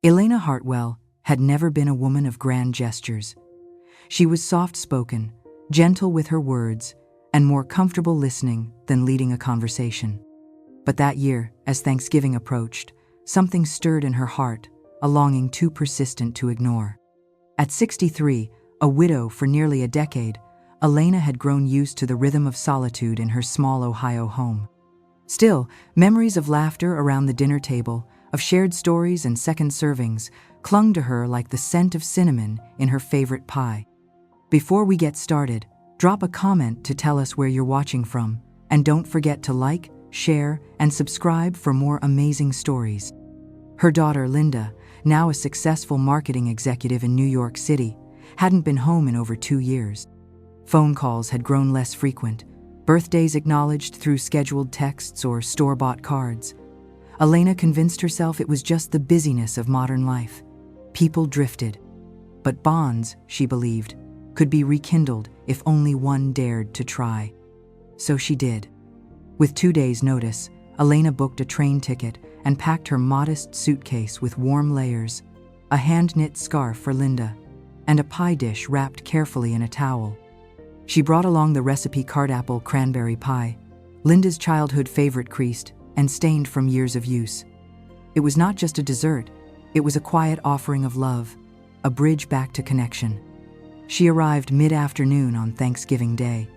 Elena Hartwell had never been a woman of grand gestures. She was soft-spoken, gentle with her words, and more comfortable listening than leading a conversation. But that year, as Thanksgiving approached, something stirred in her heart, a longing too persistent to ignore. At 63, a widow for nearly a decade, Elena had grown used to the rhythm of solitude in her small Ohio home. Still, memories of laughter around the dinner table, of shared stories and second servings, clung to her like the scent of cinnamon in her favorite pie. Before we get started, drop a comment to tell us where you're watching from, and don't forget to like, share, and subscribe for more amazing stories. Her daughter, Linda, now a successful marketing executive in New York City, hadn't been home in over 2 years. Phone calls had grown less frequent, birthdays acknowledged through scheduled texts or store-bought cards. Elena convinced herself it was just the busyness of modern life. People drifted. But bonds, she believed, could be rekindled if only one dared to try. So she did. With 2 days' notice, Elena booked a train ticket and packed her modest suitcase with warm layers, a hand-knit scarf for Linda, and a pie dish wrapped carefully in a towel. She brought along the recipe cardapple cranberry pie, Linda's childhood favorite, creased and stained from years of use. It was not just a dessert, it was a quiet offering of love, a bridge back to connection. She arrived mid-afternoon on Thanksgiving Day.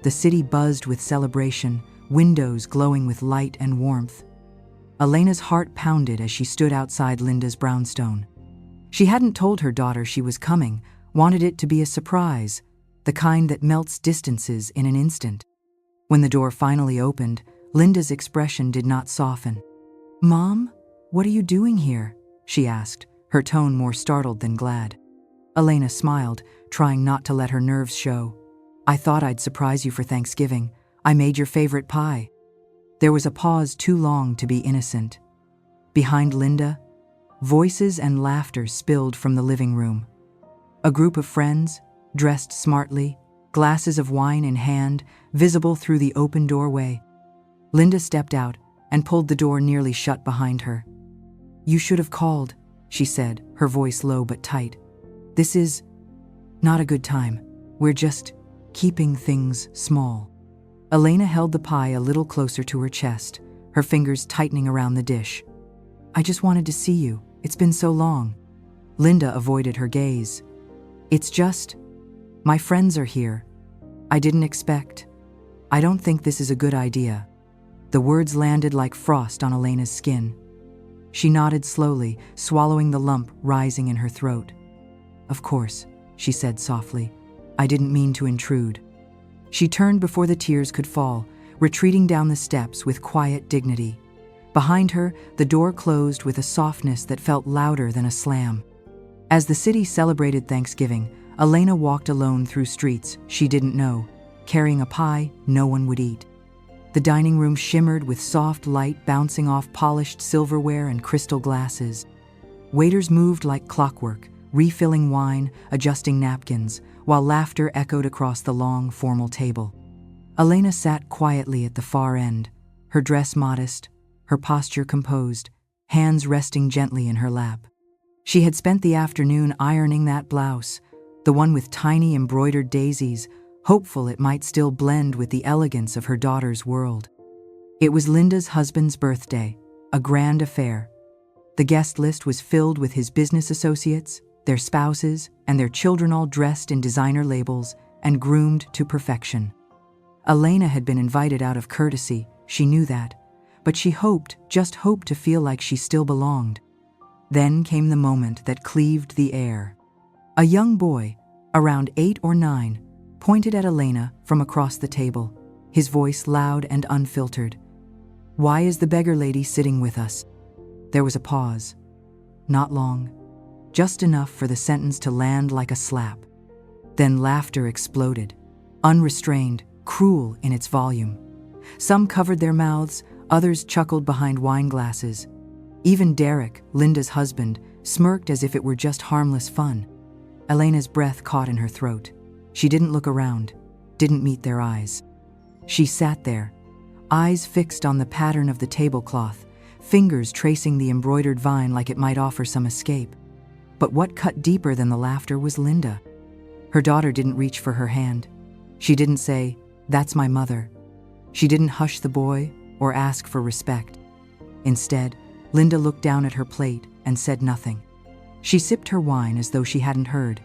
The city buzzed with celebration, windows glowing with light and warmth. Elena's heart pounded as she stood outside Linda's brownstone. She hadn't told her daughter she was coming, wanted it to be a surprise, the kind that melts distances in an instant. When the door finally opened, Linda's expression did not soften. "Mom, what are you doing here?" she asked, her tone more startled than glad. Elena smiled, trying not to let her nerves show. "I thought I'd surprise you for Thanksgiving. I made your favorite pie." There was a pause too long to be innocent. Behind Linda, voices and laughter spilled from the living room. A group of friends, dressed smartly, glasses of wine in hand, visible through the open doorway. Linda stepped out and pulled the door nearly shut behind her. "You should have called," she said, her voice low but tight. "This is not a good time. We're just keeping things small." Elena held the pie a little closer to her chest, her fingers tightening around the dish. "I just wanted to see you. It's been so long." Linda avoided her gaze. "It's just, my friends are here. I didn't expect. I don't think this is a good idea." The words landed like frost on Elena's skin. She nodded slowly, swallowing the lump rising in her throat. "Of course," she said softly. "I didn't mean to intrude." She turned before the tears could fall, retreating down the steps with quiet dignity. Behind her, the door closed with a softness that felt louder than a slam. As the city celebrated Thanksgiving, Elena walked alone through streets she didn't know, carrying a pie no one would eat. The dining room shimmered with soft light bouncing off polished silverware and crystal glasses. Waiters moved like clockwork, refilling wine, adjusting napkins, while laughter echoed across the long, formal table. Elena sat quietly at the far end, her dress modest, her posture composed, hands resting gently in her lap. She had spent the afternoon ironing that blouse, the one with tiny embroidered daisies, hopeful it might still blend with the elegance of her daughter's world. It was Linda's husband's birthday, a grand affair. The guest list was filled with his business associates, their spouses, and their children, all dressed in designer labels and groomed to perfection. Elena had been invited out of courtesy, she knew that, but she just hoped to feel like she still belonged. Then came the moment that cleaved the air. A young boy, around 8 or 9, pointed at Elena from across the table, his voice loud and unfiltered. "Why is the beggar lady sitting with us?" There was a pause. Not long, just enough for the sentence to land like a slap. Then laughter exploded, unrestrained, cruel in its volume. Some covered their mouths, others chuckled behind wine glasses. Even Derek, Linda's husband, smirked as if it were just harmless fun. Elena's breath caught in her throat. She didn't look around, didn't meet their eyes. She sat there, eyes fixed on the pattern of the tablecloth, fingers tracing the embroidered vine like it might offer some escape. But what cut deeper than the laughter was Linda. Her daughter didn't reach for her hand. She didn't say, "That's my mother." She didn't hush the boy or ask for respect. Instead, Linda looked down at her plate and said nothing. She sipped her wine as though she hadn't heard,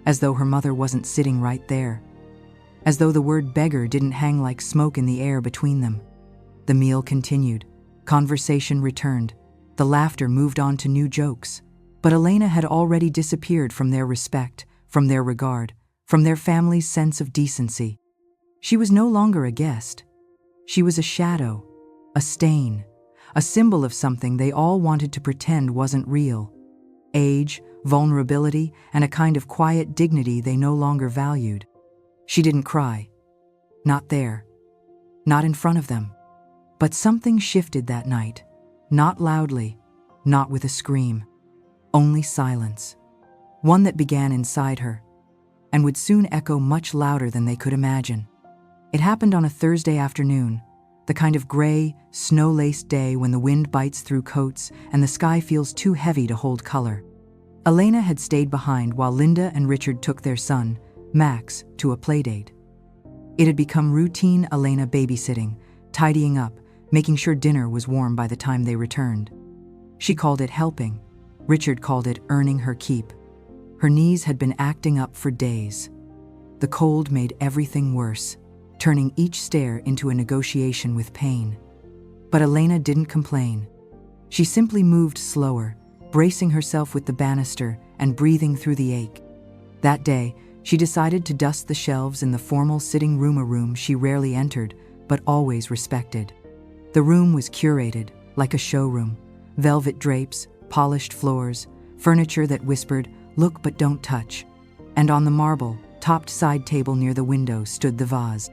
as though her mother wasn't sitting right there, as though the word beggar didn't hang like smoke in the air between them. The meal continued. Conversation returned. The laughter moved on to new jokes. But Elena had already disappeared from their respect, from their regard, from their family's sense of decency. She was no longer a guest. She was a shadow, a stain, a symbol of something they all wanted to pretend wasn't real. Age, vulnerability, and a kind of quiet dignity they no longer valued. She didn't cry. Not there. Not in front of them. But something shifted that night. Not loudly, not with a scream. Only silence. One that began inside her, and would soon echo much louder than they could imagine. It happened on a Thursday afternoon, the kind of gray, snow-laced day when the wind bites through coats and the sky feels too heavy to hold color. Elena had stayed behind while Linda and Richard took their son, Max, to a playdate. It had become routine Elena babysitting, tidying up, making sure dinner was warm by the time they returned. She called it helping. Richard called it earning her keep. Her knees had been acting up for days. The cold made everything worse, turning each stair into a negotiation with pain. But Elena didn't complain. She simply moved slower, bracing herself with the banister and breathing through the ache. That day, she decided to dust the shelves in the formal sitting room, a room she rarely entered, but always respected. The room was curated, like a showroom. Velvet drapes, polished floors, furniture that whispered, "Look but don't touch." And on the marble-topped side table near the window stood the vase.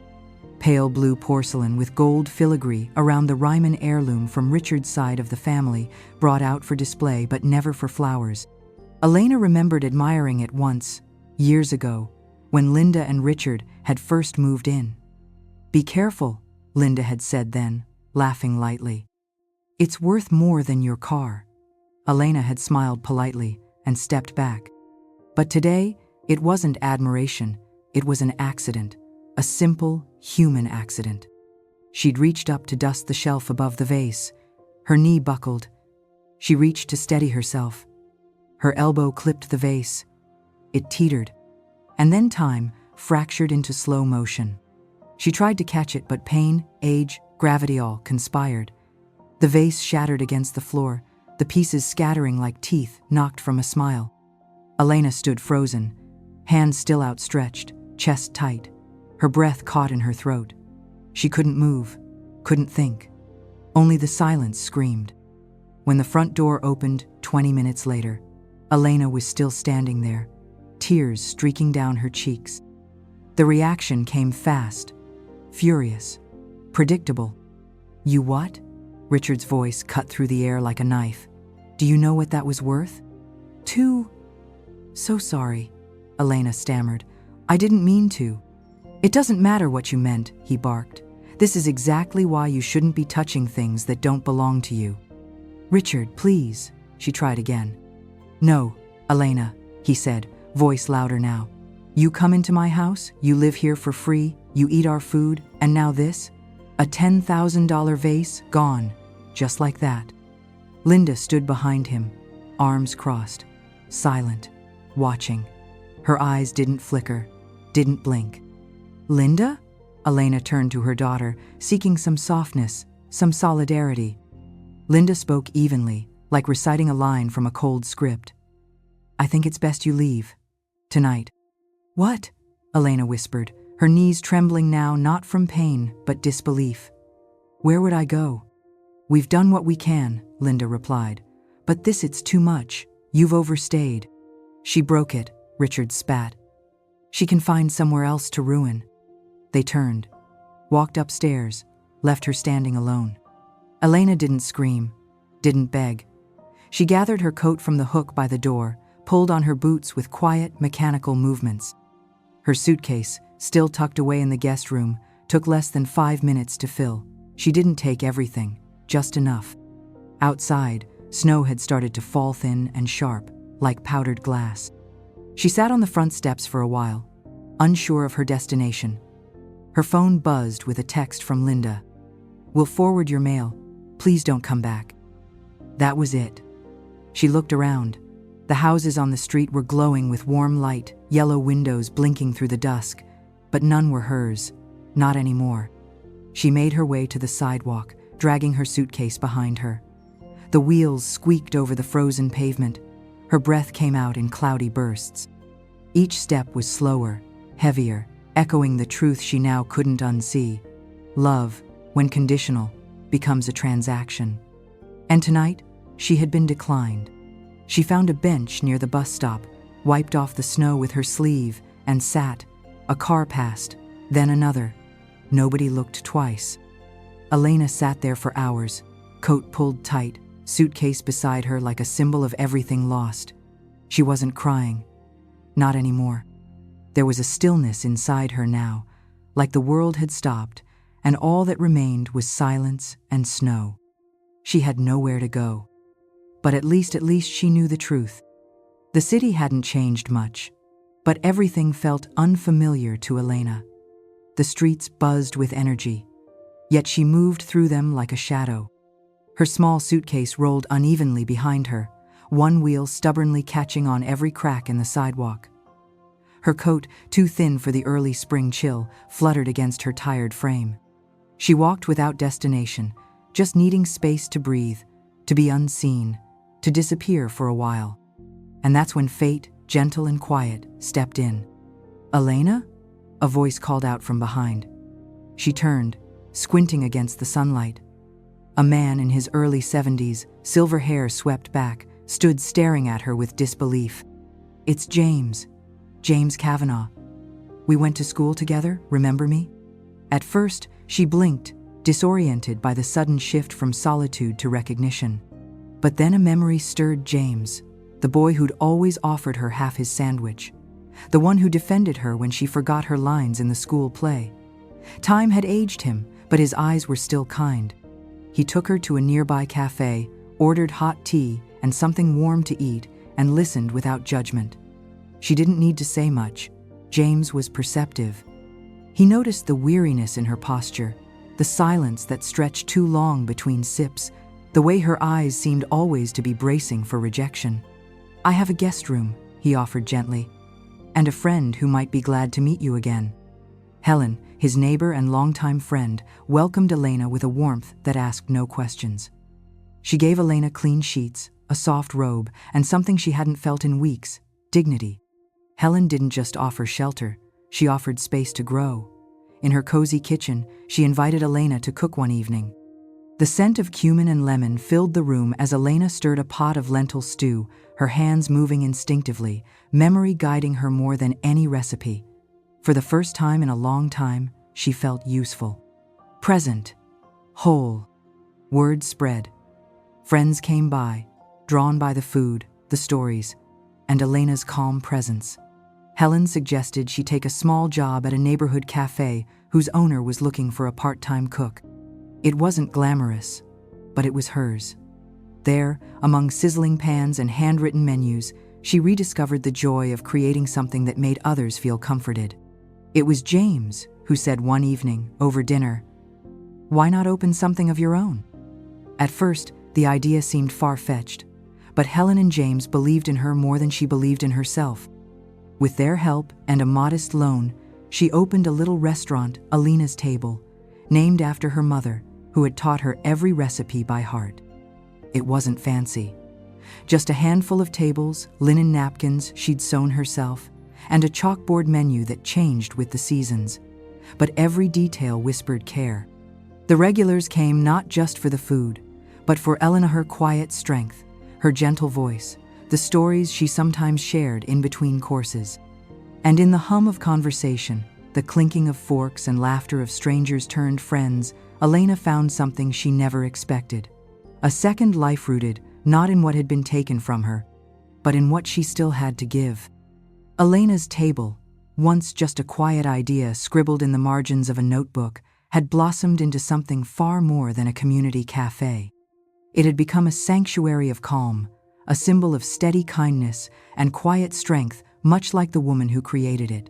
Pale blue porcelain with gold filigree around the Ryman heirloom from Richard's side of the family, brought out for display but never for flowers. Elena remembered admiring it once, years ago, when Linda and Richard had first moved in. "Be careful," Linda had said then, laughing lightly. "It's worth more than your car." Elena had smiled politely and stepped back. But today, it wasn't admiration, it was an accident, a simple, human accident. She'd reached up to dust the shelf above the vase. Her knee buckled. She reached to steady herself. Her elbow clipped the vase. It teetered. And then time fractured into slow motion. She tried to catch it, but pain, age, gravity all conspired. The vase shattered against the floor, the pieces scattering like teeth knocked from a smile. Elena stood frozen, hands still outstretched, chest tight, her breath caught in her throat. She couldn't move, couldn't think. Only the silence screamed. When the front door opened 20 minutes later, Elena was still standing there, tears streaking down her cheeks. The reaction came fast, furious, predictable. "You what?" Richard's voice cut through the air like a knife. "Do you know what that was worth?" "Two." "So sorry," Elena stammered. "I didn't mean to." "It doesn't matter what you meant," he barked. "This is exactly why you shouldn't be touching things that don't belong to you." "Richard, please," she tried again. "No, Elena," he said, voice louder now. "You come into my house, you live here for free, you eat our food, and now this? A $10,000 vase, gone, just like that." Linda stood behind him, arms crossed, silent, watching. Her eyes didn't flicker, didn't blink. "Linda?" Elena turned to her daughter, seeking some softness, some solidarity. Linda spoke evenly, like reciting a line from a cold script. "I think it's best you leave. Tonight." "What?" Elena whispered, her knees trembling now not from pain, but disbelief. "Where would I go?" "We've done what we can," Linda replied. "But it's too much. You've overstayed." "She broke it," Richard spat. "She can find somewhere else to ruin." They turned, walked upstairs, left her standing alone. Elena didn't scream, didn't beg. She gathered her coat from the hook by the door, pulled on her boots with quiet, mechanical movements. Her suitcase, still tucked away in the guest room, took less than 5 minutes to fill. She didn't take everything, just enough. Outside, snow had started to fall thin and sharp, like powdered glass. She sat on the front steps for a while, unsure of her destination. Her phone buzzed with a text from Linda. "We'll forward your mail. Please don't come back." That was it. She looked around. The houses on the street were glowing with warm light, yellow windows blinking through the dusk, but none were hers, not anymore. She made her way to the sidewalk, dragging her suitcase behind her. The wheels squeaked over the frozen pavement. Her breath came out in cloudy bursts. Each step was slower, heavier, echoing the truth she now couldn't unsee. Love, when conditional, becomes a transaction. And tonight, she had been declined. She found a bench near the bus stop, wiped off the snow with her sleeve, and sat. A car passed, then another. Nobody looked twice. Elena sat there for hours, coat pulled tight, suitcase beside her like a symbol of everything lost. She wasn't crying. Not anymore. There was a stillness inside her now, like the world had stopped, and all that remained was silence and snow. She had nowhere to go. But at least she knew the truth. The city hadn't changed much, but everything felt unfamiliar to Elena. The streets buzzed with energy, yet she moved through them like a shadow. Her small suitcase rolled unevenly behind her, one wheel stubbornly catching on every crack in the sidewalk. Her coat, too thin for the early spring chill, fluttered against her tired frame. She walked without destination, just needing space to breathe, to be unseen, to disappear for a while. And that's when fate, gentle and quiet, stepped in. "Elena?" a voice called out from behind. She turned, squinting against the sunlight. A man in his early 70s, silver hair swept back, stood staring at her with disbelief. "It's James. James Kavanaugh. We went to school together, remember me?" At first, she blinked, disoriented by the sudden shift from solitude to recognition. But then a memory stirred James, the boy who'd always offered her half his sandwich, the one who defended her when she forgot her lines in the school play. Time had aged him, but his eyes were still kind. He took her to a nearby cafe, ordered hot tea and something warm to eat, and listened without judgment. She didn't need to say much. James was perceptive. He noticed the weariness in her posture, the silence that stretched too long between sips, the way her eyes seemed always to be bracing for rejection. "I have a guest room," he offered gently, "and a friend who might be glad to meet you again." Helen, his neighbor and longtime friend, welcomed Elena with a warmth that asked no questions. She gave Elena clean sheets, a soft robe, and something she hadn't felt in weeks: dignity. Helen didn't just offer shelter, she offered space to grow. In her cozy kitchen, she invited Elena to cook one evening. The scent of cumin and lemon filled the room as Elena stirred a pot of lentil stew, her hands moving instinctively, memory guiding her more than any recipe. For the first time in a long time, she felt useful. Present. Whole. Word spread. Friends came by, drawn by the food, the stories, and Elena's calm presence. Helen suggested she take a small job at a neighborhood cafe whose owner was looking for a part-time cook. It wasn't glamorous, but it was hers. There, among sizzling pans and handwritten menus, she rediscovered the joy of creating something that made others feel comforted. It was James who said one evening, over dinner, "Why not open something of your own?" At first, the idea seemed far-fetched, but Helen and James believed in her more than she believed in herself. With their help and a modest loan, she opened a little restaurant, Elena's Table, named after her mother, who had taught her every recipe by heart. It wasn't fancy. Just a handful of tables, linen napkins she'd sewn herself, and a chalkboard menu that changed with the seasons. But every detail whispered care. The regulars came not just for the food, but for Elena, her quiet strength, her gentle voice, the stories she sometimes shared in between courses. And in the hum of conversation, the clinking of forks and laughter of strangers turned friends, Elena found something she never expected. A second life rooted, not in what had been taken from her, but in what she still had to give. Elena's Table, once just a quiet idea scribbled in the margins of a notebook, had blossomed into something far more than a community cafe. It had become a sanctuary of calm, a symbol of steady kindness and quiet strength, much like the woman who created it.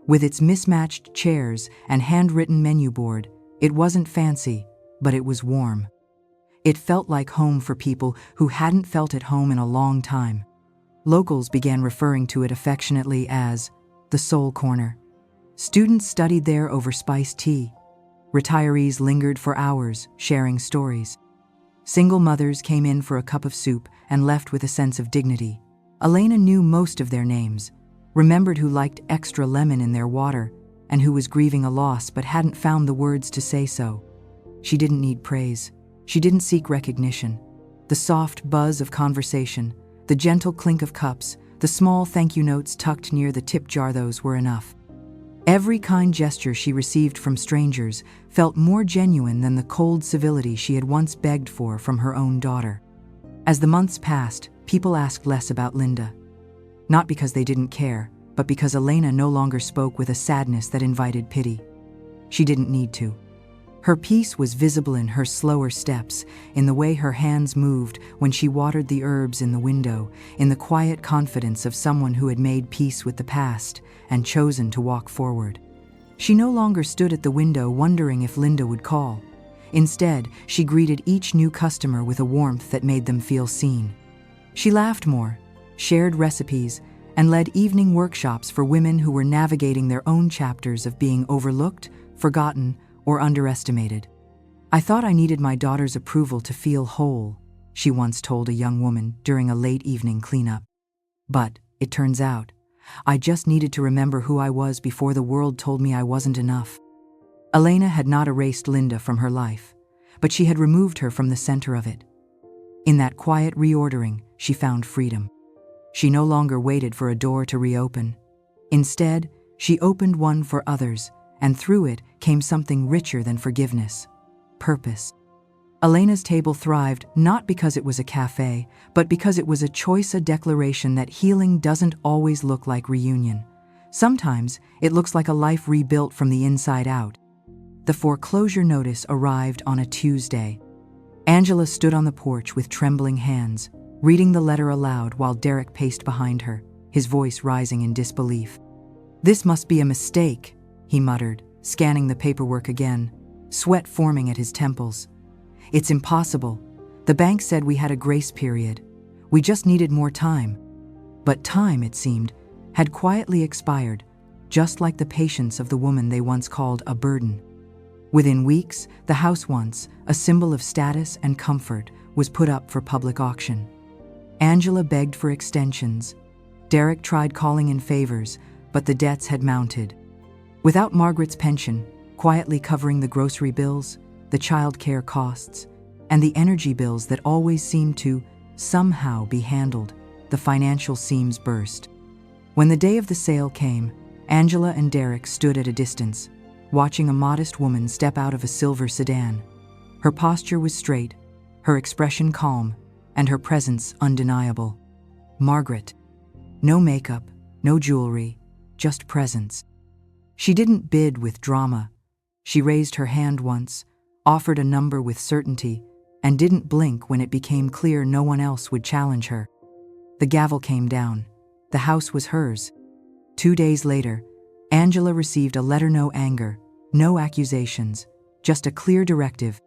With its mismatched chairs and handwritten menu board, it wasn't fancy, but it was warm. It felt like home for people who hadn't felt at home in a long time. Locals began referring to it affectionately as the Soul Corner. Students studied there over spiced tea. Retirees lingered for hours, sharing stories. Single mothers came in for a cup of soup and left with a sense of dignity. Elena knew most of their names, remembered who liked extra lemon in their water, and who was grieving a loss but hadn't found the words to say so. She didn't need praise. She didn't seek recognition. The soft buzz of conversation, the gentle clink of cups, the small thank you notes tucked near the tip jar, those were enough. Every kind gesture she received from strangers felt more genuine than the cold civility she had once begged for from her own daughter. As the months passed, people asked less about Linda. Not because they didn't care, but because Elena no longer spoke with a sadness that invited pity. She didn't need to. Her peace was visible in her slower steps, in the way her hands moved when she watered the herbs in the window, in the quiet confidence of someone who had made peace with the past and chosen to walk forward. She no longer stood at the window wondering if Linda would call. Instead, she greeted each new customer with a warmth that made them feel seen. She laughed more, shared recipes, and led evening workshops for women who were navigating their own chapters of being overlooked, forgotten, or underestimated. "I thought I needed my daughter's approval to feel whole," she once told a young woman during a late evening cleanup. "But, it turns out, I just needed to remember who I was before the world told me I wasn't enough." Elena had not erased Linda from her life, but she had removed her from the center of it. In that quiet reordering, she found freedom. She no longer waited for a door to reopen. Instead, she opened one for others, and through it came something richer than forgiveness: purpose. Elena's table thrived not because it was a cafe, but because it was a choice, a declaration that healing doesn't always look like reunion. Sometimes it looks like a life rebuilt from the inside out. The foreclosure notice arrived on a Tuesday. Angela stood on the porch with trembling hands, reading the letter aloud while Derek paced behind her, his voice rising in disbelief. "This must be a mistake," he muttered, scanning the paperwork again, sweat forming at his temples. "It's impossible. The bank said we had a grace period. We just needed more time." But time, it seemed, had quietly expired, just like the patience of the woman they once called a burden. Within weeks, the house, once a symbol of status and comfort, was put up for public auction. Angela begged for extensions. Derek tried calling in favors, but the debts had mounted. Without Margaret's pension, quietly covering the grocery bills, the childcare costs, and the energy bills that always seemed to, somehow, be handled, the financial seams burst. When the day of the sale came, Angela and Derek stood at a distance, watching a modest woman step out of a silver sedan. Her posture was straight, her expression calm, and her presence undeniable. Margaret. No makeup, no jewelry, just presence. She didn't bid with drama. She raised her hand once, offered a number with certainty, and didn't blink when it became clear no one else would challenge her. The gavel came down. The house was hers. 2 days later, Angela received a letter: no anger, no accusations, just a clear directive.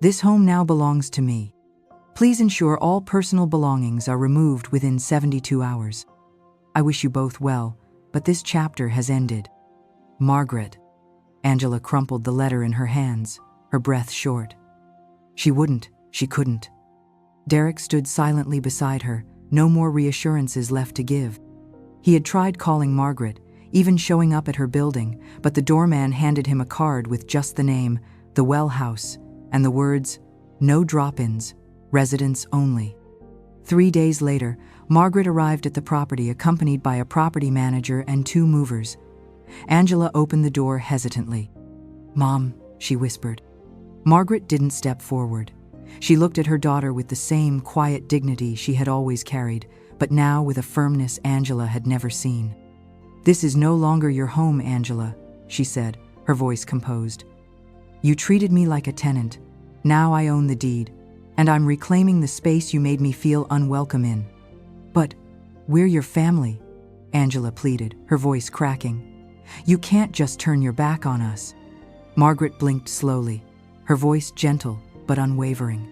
"This home now belongs to me. Please ensure all personal belongings are removed within 72 hours. I wish you both well, but this chapter has ended. Margaret." Angela crumpled the letter in her hands, her breath short. She couldn't. Derek stood silently beside her, no more reassurances left to give. He had tried calling Margaret, even showing up at her building, but the doorman handed him a card with just the name, The Well House, and the words, "No drop-ins, residents only." 3 days later, Margaret arrived at the property accompanied by a property manager and 2 movers. Angela opened the door hesitantly. "Mom," she whispered. Margaret didn't step forward. She looked at her daughter with the same quiet dignity she had always carried, but now with a firmness Angela had never seen. "This is no longer your home, Angela," she said, her voice composed. "You treated me like a tenant. Now I own the deed. and I'm reclaiming the space you made me feel unwelcome in. But we're your family, Angela pleaded, her voice cracking. You can't just turn your back on us. Margaret blinked slowly, her voice gentle but unwavering.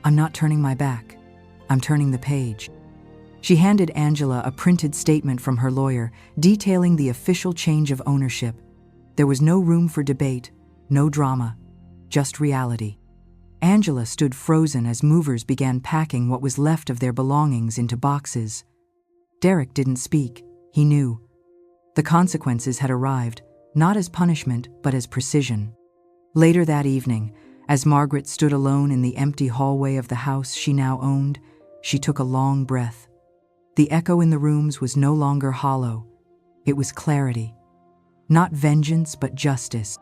I'm not turning my back. I'm turning the page. She handed Angela a printed statement from her lawyer detailing the official change of ownership. There was no room for debate, no drama, just reality. Angela stood frozen as movers began packing what was left of their belongings into boxes. Derek didn't speak. He knew. The consequences had arrived, not as punishment, but as precision. Later that evening, as Margaret stood alone in the empty hallway of the house she now owned, she took a long breath. The echo in the rooms was no longer hollow. It was clarity. Not vengeance, but justice.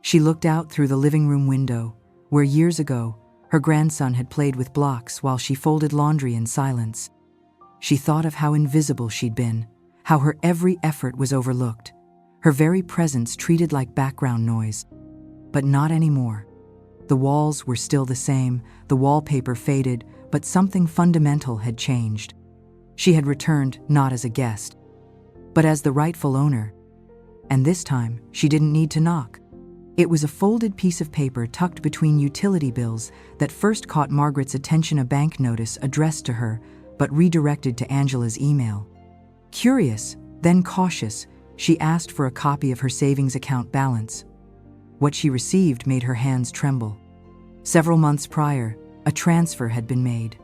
She looked out through the living room window, where years ago, her grandson had played with blocks while she folded laundry in silence. She thought of how invisible she'd been, how her every effort was overlooked, her very presence treated like background noise. But not anymore. The walls were still the same, the wallpaper faded, but something fundamental had changed. She had returned not as a guest, but as the rightful owner. And this time, she didn't need to knock. It was a folded piece of paper tucked between utility bills that first caught Margaret's attention, a bank notice addressed to her, but redirected to Angela's email. Curious, then cautious, she asked for a copy of her savings account balance. What she received made her hands tremble. Several months prior, a transfer had been made.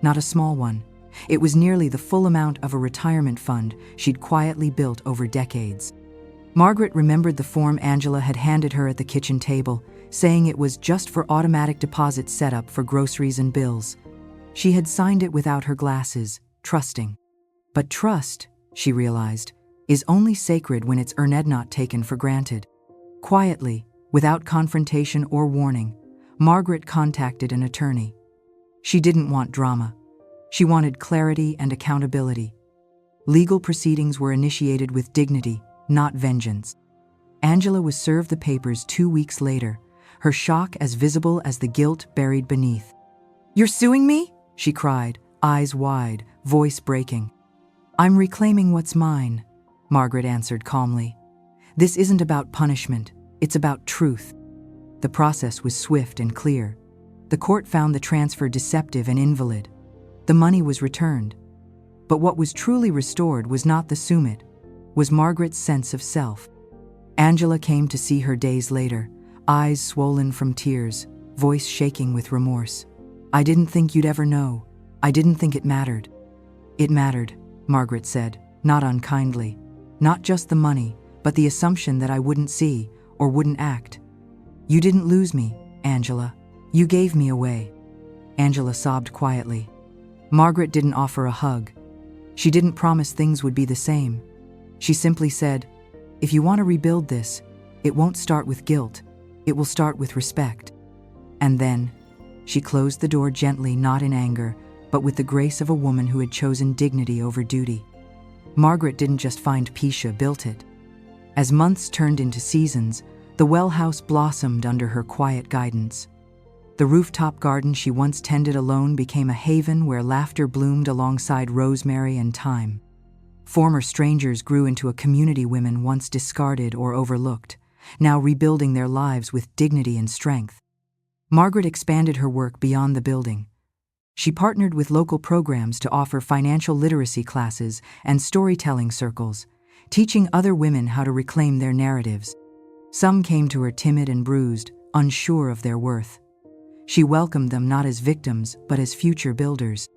Not a small one. It was nearly the full amount of a retirement fund she'd quietly built over decades. Margaret remembered the form Angela had handed her at the kitchen table, saying it was just for automatic deposit setup for groceries and bills. She had signed it without her glasses, trusting. But trust, she realized, is only sacred when it's earned, not taken for granted. Quietly, without confrontation or warning, Margaret contacted an attorney. She didn't want drama. She wanted clarity and accountability. Legal proceedings were initiated with dignity, not vengeance. Angela was served the papers 2 weeks later, her shock as visible as the guilt buried beneath. "You're suing me?" she cried, eyes wide, voice breaking. "I'm reclaiming what's mine," Margaret answered calmly. "This isn't about punishment, it's about truth." The process was swift and clear. The court found the transfer deceptive and invalid. The money was returned. But what was truly restored was not the sumit, was Margaret's sense of self. Angela came to see her days later, eyes swollen from tears, voice shaking with remorse. "I didn't think you'd ever know. I didn't think it mattered." "It mattered," Margaret said, not unkindly. "Not just the money, but the assumption that I wouldn't see or wouldn't act. You didn't lose me, Angela. You gave me away." Angela sobbed quietly. Margaret didn't offer a hug. She didn't promise things would be the same. She simply said, "If you want to rebuild this, it won't start with guilt. It will start with respect." And then, she closed the door gently, not in anger, but with the grace of a woman who had chosen dignity over duty. Margaret didn't just find peace, she built it. As months turned into seasons, the well house blossomed under her quiet guidance. The rooftop garden she once tended alone became a haven where laughter bloomed alongside rosemary and thyme. Former strangers grew into a community, women once discarded or overlooked, now rebuilding their lives with dignity and strength. Margaret expanded her work beyond the building. She partnered with local programs to offer financial literacy classes and storytelling circles, teaching other women how to reclaim their narratives. Some came to her timid and bruised, unsure of their worth. She welcomed them not as victims, but as future builders.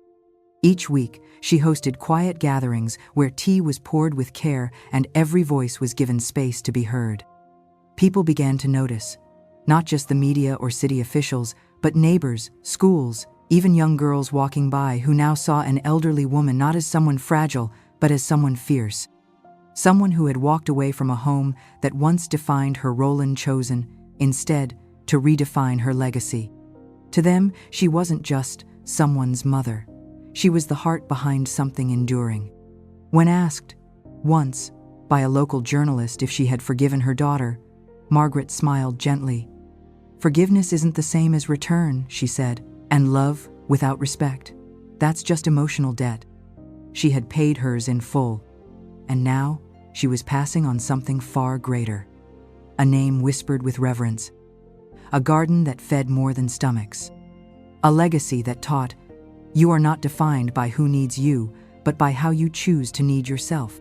Each week, she hosted quiet gatherings where tea was poured with care and every voice was given space to be heard. People began to notice, not just the media or city officials, but neighbors, schools, even young girls walking by who now saw an elderly woman not as someone fragile, but as someone fierce. Someone who had walked away from a home that once defined her role and chosen, instead, to redefine her legacy. To them, she wasn't just someone's mother. She was the heart behind something enduring. When asked, once, by a local journalist if she had forgiven her daughter, Margaret smiled gently. "Forgiveness isn't the same as return," she said, And love without respect, that's just emotional debt. She had paid hers in full, and now she was passing on something far greater. A name whispered with reverence, a garden that fed more than stomachs, a legacy that taught, you are not defined by who needs you, but by how you choose to need yourself.